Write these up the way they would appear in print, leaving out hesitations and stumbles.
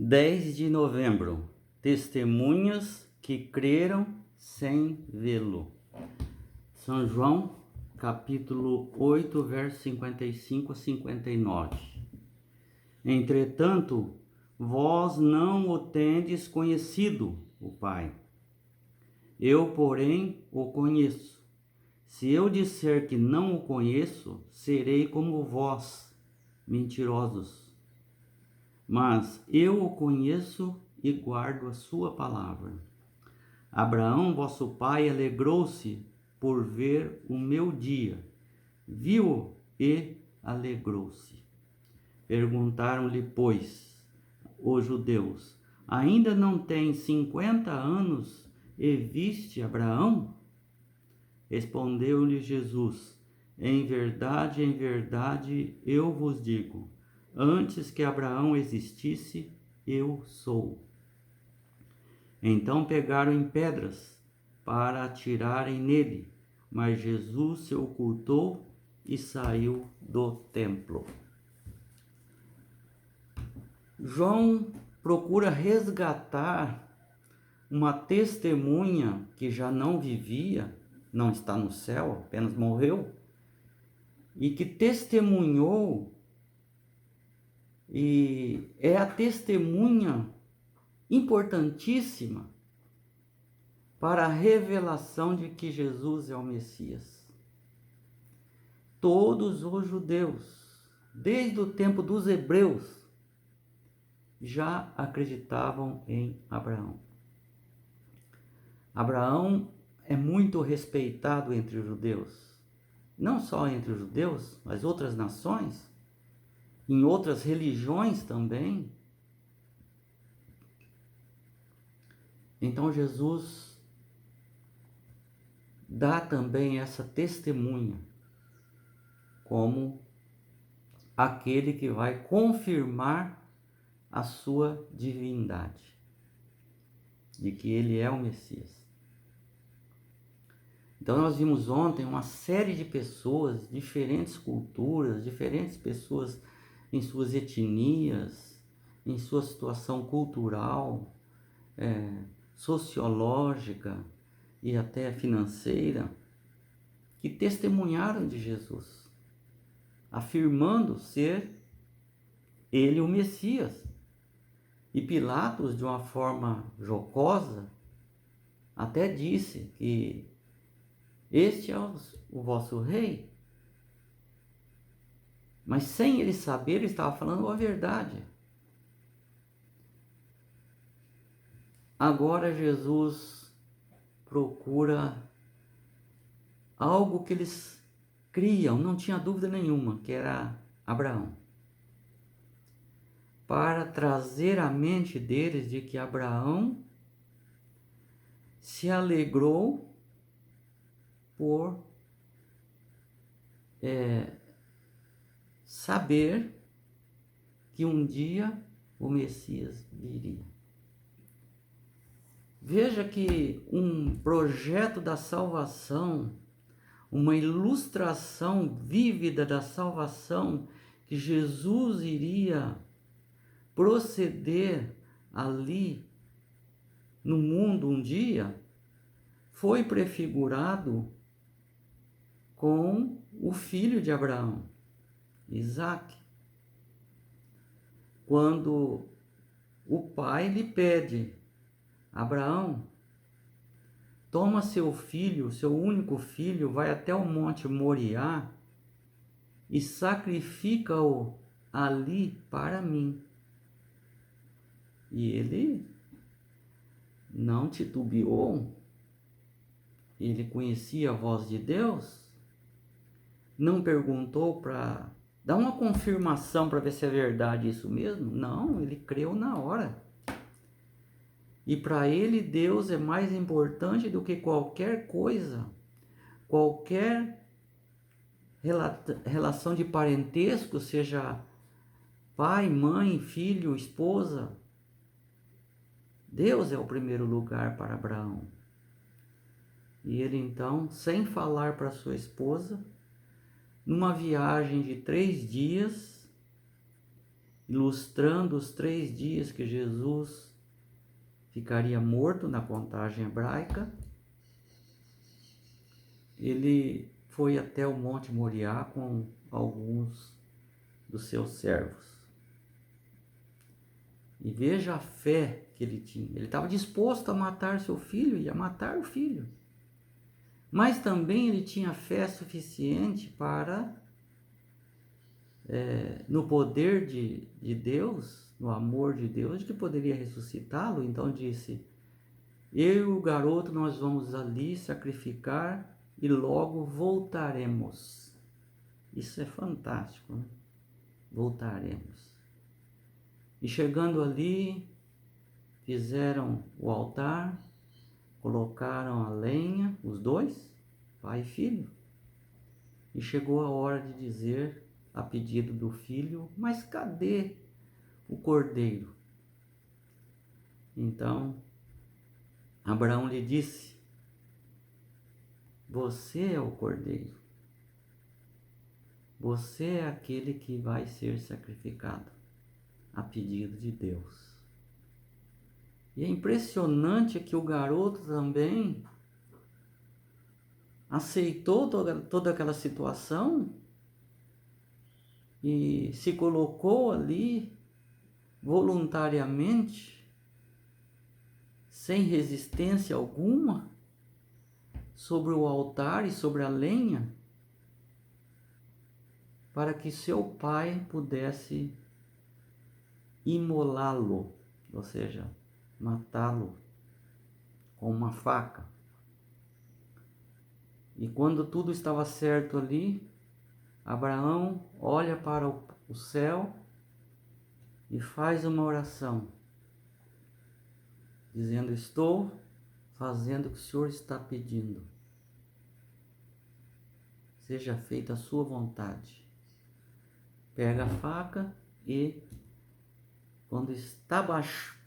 10 de novembro. Testemunhas que creram sem vê-lo. São João, capítulo 8, versos 55 a 59. Entretanto, vós não o tendes conhecido, o Pai. Eu, porém, o conheço. Se eu disser que não o conheço, serei como vós, mentirosos. Mas eu o conheço e guardo a sua palavra. Abraão, vosso pai, alegrou-se por ver o meu dia. Viu-o e alegrou-se. Perguntaram-lhe, pois, os judeus: ainda não tem 50 anos e viste Abraão? Respondeu-lhe Jesus: em verdade, eu vos digo, antes que Abraão existisse, eu sou. Então pegaram em pedras para atirarem nele, mas Jesus se ocultou e saiu do templo. João procura resgatar uma testemunha que já não vivia, não está no céu, apenas morreu, e que testemunhou, e é a testemunha importantíssima para a revelação de que Jesus é o Messias. Todos os judeus, desde o tempo dos hebreus, já acreditavam em Abraão. Abraão é muito respeitado entre os judeus, não só entre os judeus, mas outras nações, em outras religiões também. Então Jesus dá também essa testemunha como aquele que vai confirmar a sua divindade, de que ele é o Messias. Então nós vimos ontem uma série de pessoas, diferentes culturas, diferentes pessoas em suas etnias, em sua situação cultural, sociológica e até financeira, que testemunharam de Jesus, afirmando ser ele o Messias. E Pilatos, de uma forma jocosa, até disse que este é o vosso rei. Mas sem ele saber, ele estava falando a verdade. Agora Jesus procura algo que eles criam, não tinha dúvida nenhuma, que era Abraão, para trazer à mente deles de que Abraão se alegrou por saber que um dia o Messias viria. Veja que um projeto da salvação, uma ilustração vívida da salvação que Jesus iria proceder ali no mundo um dia, foi prefigurado com o filho de Abraão, Isaque. Quando o pai lhe pede: Abraão, toma seu filho, seu único filho, vai até o monte Moriá e sacrifica-o ali para mim. E ele não titubeou, ele conhecia a voz de Deus, não perguntou para dar uma confirmação para ver se é verdade isso mesmo. Não, ele creu na hora. E para ele, Deus é mais importante do que qualquer coisa, qualquer relação de parentesco, seja pai, mãe, filho, esposa. Deus é o primeiro lugar para Abraão. E ele então, sem falar para sua esposa, numa viagem de 3 dias, ilustrando os 3 dias que Jesus ficaria morto na contagem hebraica. Ele foi até o Monte Moriá com alguns dos seus servos. E veja a fé que ele tinha. Ele estava disposto a matar seu filho e a matar o filho. Mas também ele tinha fé suficiente para, no poder de Deus, no amor de Deus, de que poderia ressuscitá-lo. Então disse: eu e o garoto, nós vamos ali sacrificar e logo voltaremos. Isso é fantástico, né? Voltaremos. E chegando ali, fizeram o altar, colocaram a lenha, os dois, pai e filho. E chegou a hora de dizer, a pedido do filho: mas cadê o cordeiro? Então, Abraão lhe disse: você é o cordeiro. Você é aquele que vai ser sacrificado a pedido de Deus. E é impressionante que o garoto também aceitou toda aquela situação e se colocou ali voluntariamente, sem resistência alguma, sobre o altar e sobre a lenha, para que seu pai pudesse imolá-lo, ou seja, matá-lo com uma faca. E quando tudo estava certo ali, Abraão olha para o céu e faz uma oração, dizendo: estou fazendo o que o Senhor está pedindo. Seja feita a sua vontade. Pega a faca e, quando está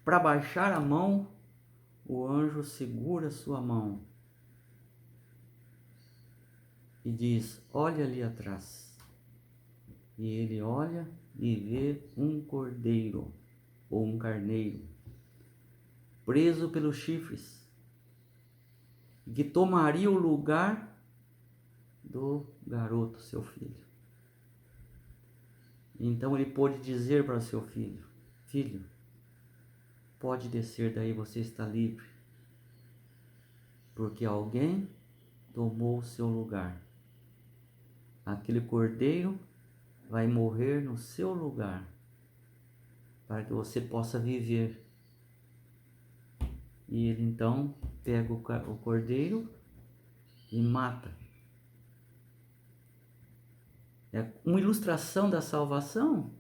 para baixar a mão, o anjo segura sua mão e diz: olha ali atrás. E ele olha e vê um cordeiro ou um carneiro preso pelos chifres, que tomaria o lugar do garoto, seu filho. Então ele pôde dizer para seu filho: filho, pode descer daí, você está livre, porque alguém tomou o seu lugar. Aquele cordeiro vai morrer no seu lugar, para que você possa viver. E ele então pega o cordeiro e mata. É uma ilustração da salvação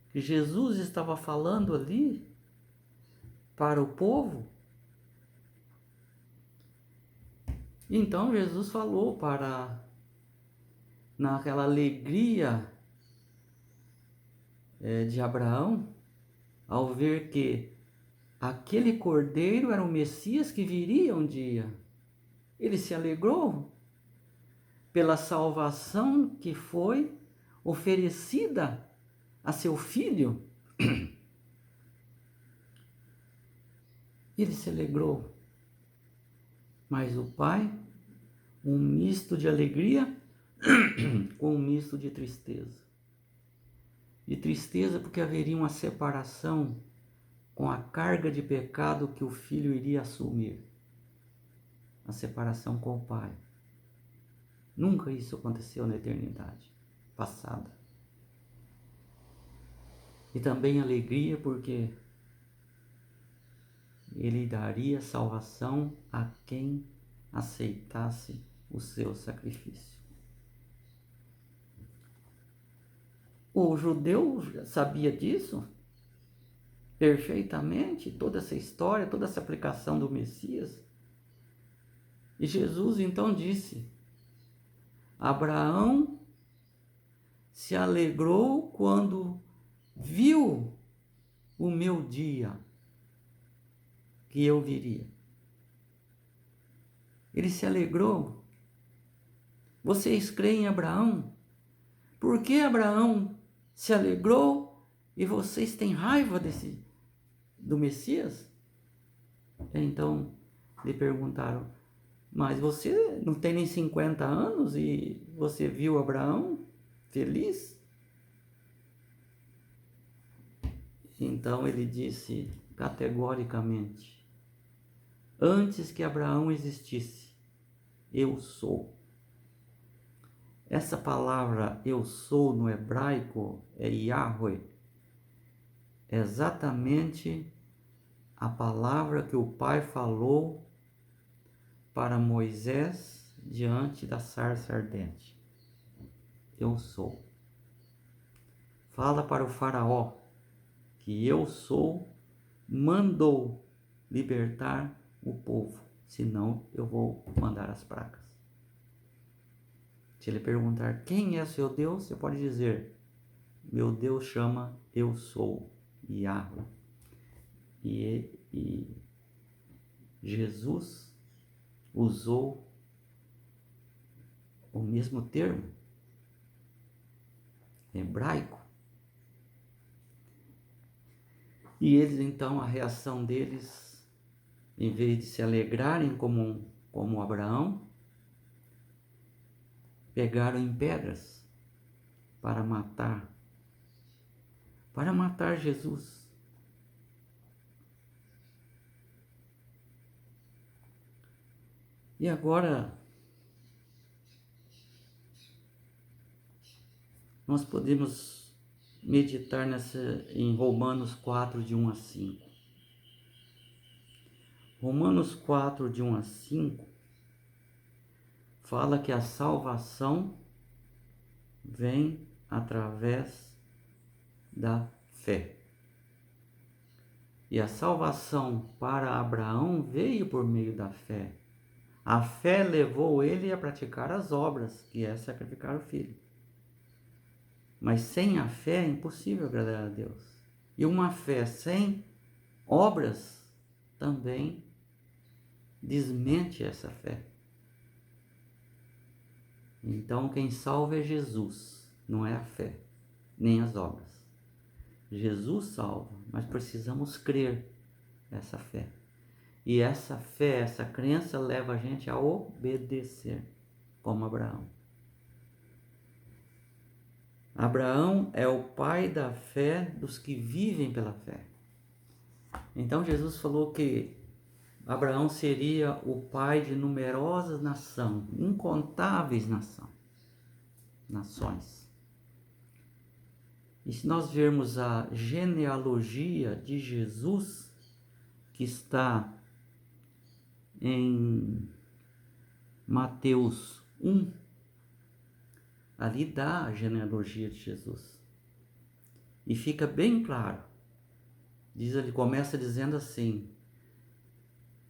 que Jesus estava falando ali para o povo. Então Jesus falou naquela alegria de Abraão, ao ver que aquele cordeiro era o Messias que viria um dia. Ele se alegrou pela salvação que foi oferecida a seu filho. Ele se alegrou. Mas o pai, um misto de alegria com um misto de tristeza. De tristeza porque haveria uma separação com a carga de pecado que o filho iria assumir. A separação com o pai. Nunca isso aconteceu na eternidade passada. E também alegria porque ele daria salvação a quem aceitasse o seu sacrifício. O judeu sabia disso perfeitamente, toda essa história, toda essa aplicação do Messias. E Jesus então disse: Abraão se alegrou quando viu o meu dia, que eu viria. Ele se alegrou. Vocês creem em Abraão? Por que Abraão se alegrou E vocês têm raiva do Messias? Então lhe perguntaram: mas você não tem nem 50 anos e você viu Abraão feliz? Então ele disse categoricamente: antes que Abraão existisse, eu sou. Essa palavra eu sou no hebraico é Yahweh. É exatamente a palavra que o Pai falou para Moisés diante da sarça ardente. Eu sou. Fala para o faraó que eu sou, mandou libertar o povo, senão eu vou mandar as pragas. Se ele perguntar quem é seu Deus, você pode dizer: meu Deus chama eu sou, Yahweh. E Jesus usou o mesmo termo hebraico. E eles então, a reação deles, em vez de se alegrarem como Abraão, pegaram em pedras para matar Jesus. E agora nós podemos meditar em Romanos 4, de 1 a 5. Romanos 4, de 1 a 5, fala que a salvação vem através da fé. E a salvação para Abraão veio por meio da fé. A fé levou ele a praticar as obras, que é sacrificar o filho. Mas sem a fé é impossível agradar a Deus. E uma fé sem obras também desmente essa fé. Então quem salva é Jesus, não é a fé, nem as obras. Jesus salva, mas precisamos crer essa fé. E essa fé, essa crença leva a gente a obedecer, como Abraão. Abraão é o pai da fé dos que vivem pela fé. Então Jesus falou que Abraão seria o pai de numerosas nações, incontáveis nações. E se nós vermos a genealogia de Jesus, que está em Mateus 1, ali dá a genealogia de Jesus. E fica bem claro. Ele começa dizendo assim: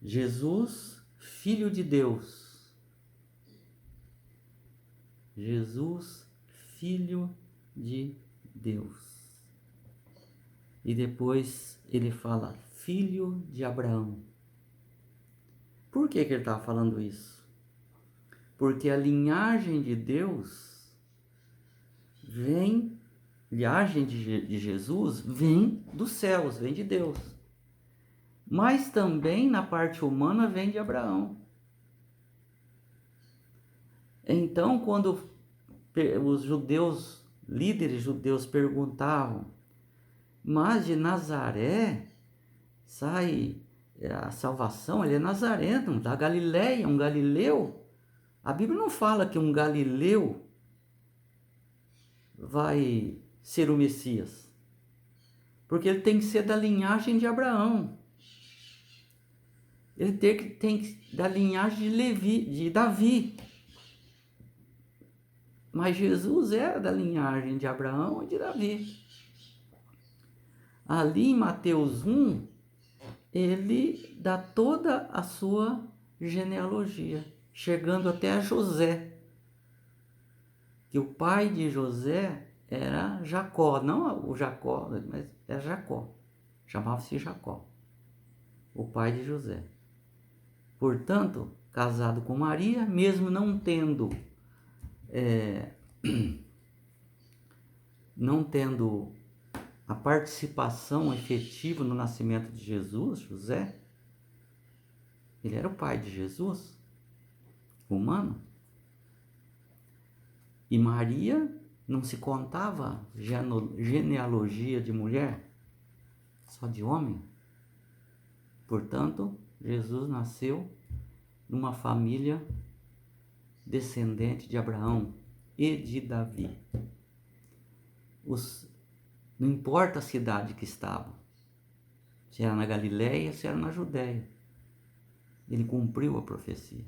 Jesus, filho de Deus. Jesus, filho de Deus. E depois ele fala, filho de Abraão. Por que ele está falando isso? Porque a linhagem de Deus linhagem de Jesus vem dos céus, vem de Deus. Mas também na parte humana vem de Abraão. Então, quando os líderes judeus perguntavam, mas de Nazaré sai a salvação, ele é nazareno, da Galileia, um galileu. A Bíblia não fala que um galileu vai ser o Messias, porque ele tem que ser da linhagem de Abraão. Ele tem que da linhagem de Davi. Mas Jesus era da linhagem de Abraão e de Davi. Ali em Mateus 1, ele dá toda a sua genealogia, chegando até a José. Que o pai de José era Jacó, não o Jacó, mas era Jacó. Chamava-se Jacó, o pai de José. Portanto, casado com Maria, mesmo não tendo a participação efetiva no nascimento de Jesus, José, ele era o pai de Jesus, humano. E Maria não se contava genealogia de mulher, só de homem. Portanto, Jesus nasceu numa família descendente de Abraão e de Davi. Não importa a cidade que estava, se era na Galileia, se era na Judéia, ele cumpriu a profecia.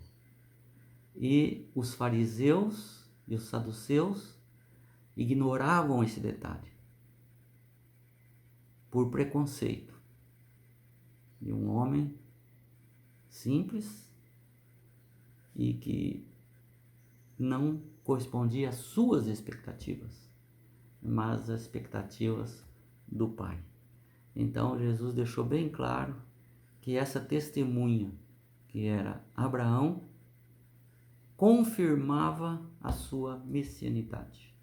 E os fariseus e os saduceus ignoravam esse detalhe por preconceito de um homem simples e que não correspondia às suas expectativas, mas às expectativas do Pai. Então Jesus deixou bem claro que essa testemunha, que era Abraão, confirmava a sua messianidade.